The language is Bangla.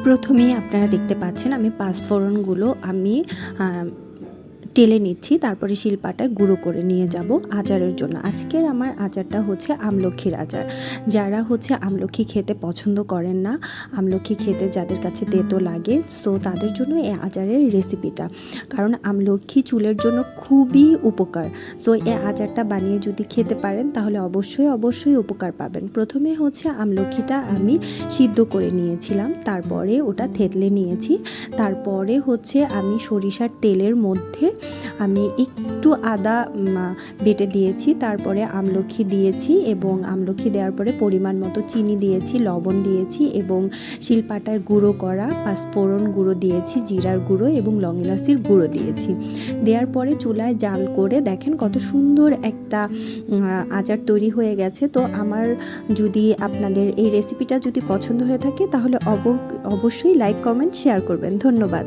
প্রথমেই আপনারা দেখতে পাচ্ছেন আমি পাঁচফোড়নগুলো আমি টেলে নিচ্ছি, তারপরে শিলপাটায় গুঁড়ো করে নিয়ে যাব আচারের জন্য। আজকের আমার আচারটা হচ্ছে আমলকির আচার। যারা হচ্ছে আমলকি খেতে পছন্দ করেন না, আমলকি খেতে যাদের কাছে তেতো লাগে, সো তাদের জন্য এই আচারের রেসিপিটা। কারণ আমলকি চুলের জন্য খুবই উপকার। সো এই আচারটা বানিয়ে যদি খেতে পারেন তাহলে অবশ্যই উপকার পাবেন। প্রথমে হচ্ছে আমলকিটা আমি সিদ্ধ করে নিয়েছিলাম, তারপরে ওটা থেতলে নিয়েছি। তারপরে হচ্ছে আমি সরিষার তেলের মধ্যে আমি একটু আদা বেটে দিয়েছি, তারপরে আমলকি দিয়েছি এবং আমলকি দেওয়ার পরে পরিমাণ মতো চিনি দিয়েছি, লবণ দিয়েছি এবং শিলপাটায় গুঁড়ো করা পাঁচফোড়ন গুঁড়ো দিয়েছি, জিরার গুঁড়ো এবং লং ইলাচির গুঁড়ো দিয়েছি। দেওয়ার পরে চুলায় জাল করে দেখেন কত সুন্দর একটা আচার তৈরি হয়ে গেছে। তো আমার যদি আপনাদের এই রেসিপিটা যদি পছন্দ হয়ে থাকে তাহলে অবশ্যই লাইক, কমেন্ট, শেয়ার করবেন। ধন্যবাদ।